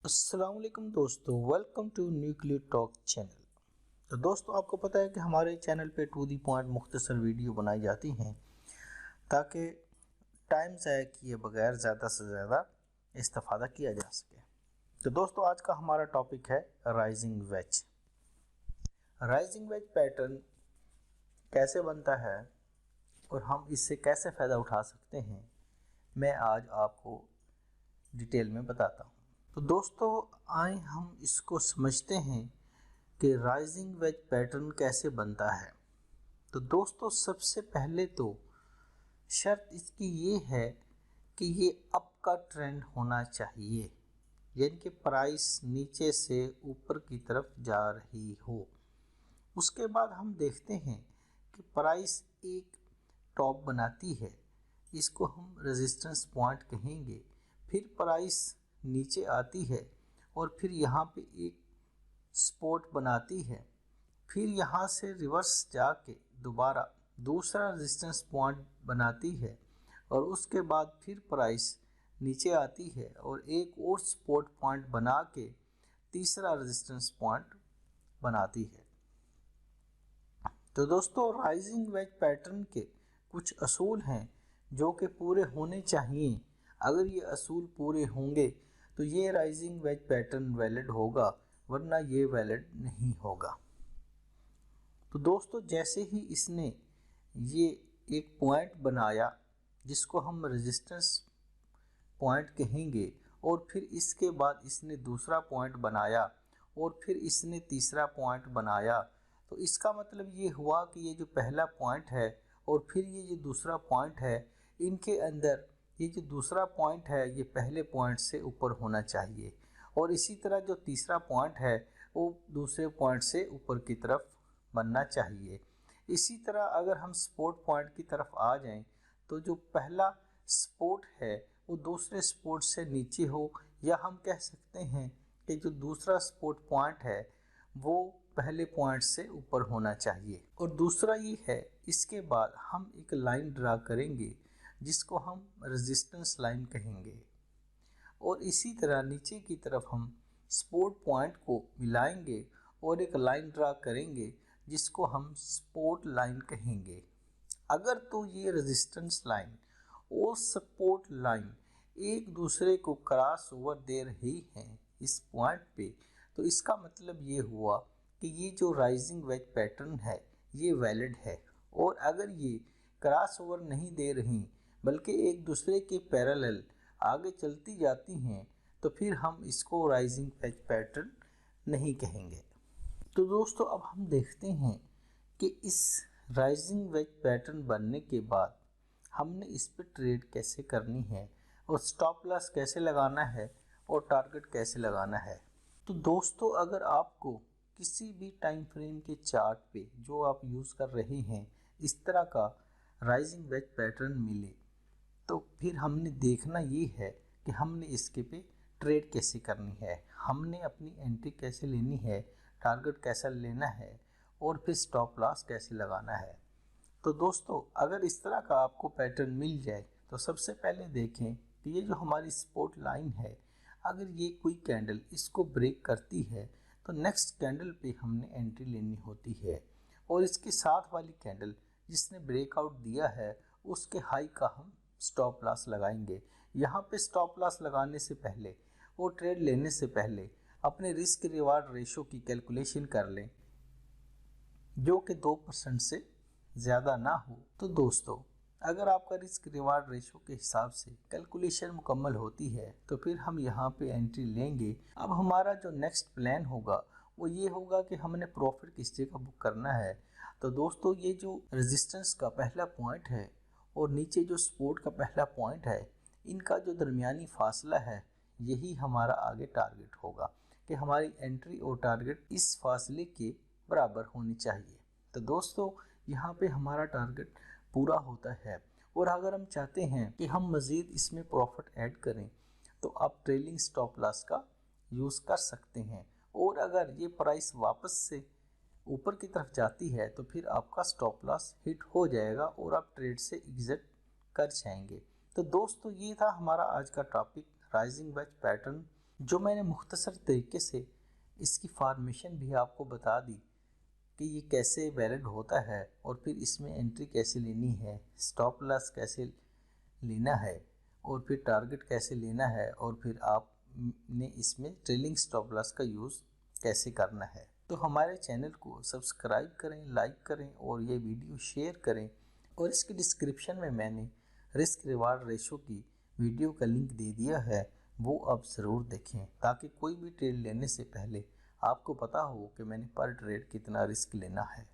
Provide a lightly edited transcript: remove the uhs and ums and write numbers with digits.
अस्सलाम वालेकुम दोस्तों, welcome to Nuclear Talk channel. तो दोस्तों, आपको पता है कि हमारे चैनल पे टू दी पॉइंट मुख्तसर वीडियो बनाई जाती हैं ताकि टाइम ज़ाया किए बगैर ज़्यादा से ज़्यादा इस्तेफ़ादा किया जा सके। तो दोस्तों, आज का हमारा टॉपिक है rising veg. Rising veg pattern कैसे बनता है और हम इससे कैसे फ़ायदा उठा सकते हैं, मैं आज आपको डिटेल में बताता हूँ। तो दोस्तों, आए हम इसको समझते हैं कि राइजिंग वेज पैटर्न कैसे बनता है। तो दोस्तों, सबसे पहले तो शर्त इसकी ये है कि ये अप का ट्रेंड होना चाहिए, यानी कि प्राइस नीचे से ऊपर की तरफ जा रही हो। उसके बाद हम देखते हैं कि प्राइस एक टॉप बनाती है, इसको हम रेजिस्टेंस पॉइंट कहेंगे। फिर प्राइस नीचे आती है और फिर यहाँ पे एक सपोर्ट बनाती है। फिर यहाँ से रिवर्स जाके दोबारा दूसरा रेजिस्टेंस पॉइंट बनाती है और उसके बाद फिर प्राइस नीचे आती है और एक और सपोर्ट पॉइंट बना के तीसरा रेजिस्टेंस पॉइंट बनाती है। तो दोस्तों, राइजिंग वेज पैटर्न के कुछ असूल हैं जो कि पूरे होने चाहिए। अगर ये असूल पूरे होंगे तो ये राइजिंग वेज पैटर्न वैलिड होगा, वरना ये वैलिड नहीं होगा। तो दोस्तों, जैसे ही इसने ये एक पॉइंट बनाया जिसको हम रेजिस्टेंस पॉइंट कहेंगे और फिर इसके बाद इसने दूसरा पॉइंट बनाया और फिर इसने तीसरा पॉइंट बनाया, तो इसका मतलब ये हुआ कि ये जो पहला पॉइंट है और फिर ये जो दूसरा पॉइंट है, इनके अंदर ये जो दूसरा पॉइंट है ये पहले पॉइंट से ऊपर होना चाहिए और इसी तरह जो तीसरा पॉइंट है वो दूसरे पॉइंट से ऊपर की तरफ बनना चाहिए। इसी तरह अगर हम सपोर्ट पॉइंट की तरफ आ जाएं तो जो पहला सपोर्ट है वो दूसरे सपोर्ट से नीचे हो, या हम कह सकते हैं कि जो दूसरा सपोर्ट पॉइंट है वो पहले पॉइंट से ऊपर होना चाहिए। और दूसरा ये है, इसके बाद हम एक लाइन ड्रा करेंगे जिसको हम रेजिस्टेंस लाइन कहेंगे और इसी तरह नीचे की तरफ हम सपोर्ट पॉइंट को मिलाएंगे और एक लाइन ड्रा करेंगे जिसको हम सपोर्ट लाइन कहेंगे। अगर तो ये रेजिस्टेंस लाइन और सपोर्ट लाइन एक दूसरे को क्रॉस ओवर दे रही हैं इस पॉइंट पे, तो इसका मतलब ये हुआ कि ये जो राइजिंग वेज पैटर्न है ये वैलिड है। और अगर ये क्रॉस ओवर नहीं दे रही बल्कि एक दूसरे के पैरेलल आगे चलती जाती हैं, तो फिर हम इसको राइजिंग वेज पैटर्न नहीं कहेंगे। तो दोस्तों, अब हम देखते हैं कि इस राइजिंग वेज पैटर्न बनने के बाद हमने इस पर ट्रेड कैसे करनी है और स्टॉप लॉस कैसे लगाना है और टारगेट कैसे लगाना है। तो दोस्तों, अगर आपको किसी भी टाइम फ्रेम के चार्ट पे जो आप यूज़ कर रहे हैं इस तरह का राइजिंग वेज पैटर्न मिले, तो फिर हमने देखना ये है कि हमने इसके पे ट्रेड कैसे करनी है, हमने अपनी एंट्री कैसे लेनी है, टारगेट कैसा लेना है और फिर स्टॉप लॉस कैसे लगाना है। तो दोस्तों, अगर इस तरह का आपको पैटर्न मिल जाए तो सबसे पहले देखें कि ये जो हमारी सपोर्ट लाइन है, अगर ये कोई कैंडल इसको ब्रेक करती है तो नेक्स्ट कैंडल पे हमने एंट्री लेनी होती है और इसके साथ वाली कैंडल जिसने ब्रेकआउट दिया है उसके हाई का हम स्टॉप लॉस लगाएंगे। यहाँ पे स्टॉप लॉस लगाने से पहले और ट्रेड लेने से पहले अपने रिस्क रिवार्ड रेशो की कैलकुलेशन कर लें जो कि 2% से ज़्यादा ना हो। तो दोस्तों, अगर आपका रिस्क रिवार्ड रेशो के हिसाब से कैलकुलेशन मुकम्मल होती है तो फिर हम यहाँ पे एंट्री लेंगे। अब हमारा जो नेक्स्ट प्लान होगा वो ये होगा कि हमने प्रॉफिट किस जगह बुक करना है। तो दोस्तों, ये जो रेजिस्टेंस का पहला पॉइंट है और नीचे जो सपोर्ट का पहला पॉइंट है, इनका जो दरमियानी फासला है यही हमारा आगे टारगेट होगा कि हमारी एंट्री और टारगेट इस फासले के बराबर होनी चाहिए। तो दोस्तों, यहाँ पे हमारा टारगेट पूरा होता है और अगर हम चाहते हैं कि हम मज़ीद इसमें प्रॉफिट ऐड करें तो आप ट्रेलिंग स्टॉप लॉस का यूज़ कर सकते हैं और अगर ये प्राइस वापस से ऊपर की तरफ जाती है तो फिर आपका स्टॉप लॉस हिट हो जाएगा और आप ट्रेड से एग्जिट कर जाएंगे। तो दोस्तों, ये था हमारा आज का टॉपिक, राइजिंग वेज पैटर्न जो मैंने मुख्तसर तरीके से इसकी फॉर्मेशन भी आपको बता दी कि ये कैसे वैलिड होता है और फिर इसमें एंट्री कैसे लेनी है, स्टॉप लॉस कैसे लेना है और फिर टारगेट कैसे लेना है और फिर आपने इसमें ट्रेलिंग स्टॉप लॉस का यूज़ कैसे करना है। तो हमारे चैनल को सब्सक्राइब करें, लाइक करें और ये वीडियो शेयर करें। और इसके डिस्क्रिप्शन में मैंने रिस्क रिवार्ड रेशो की वीडियो का लिंक दे दिया है, वो आप ज़रूर देखें ताकि कोई भी ट्रेड लेने से पहले आपको पता हो कि मैंने पर ट्रेड कितना रिस्क लेना है।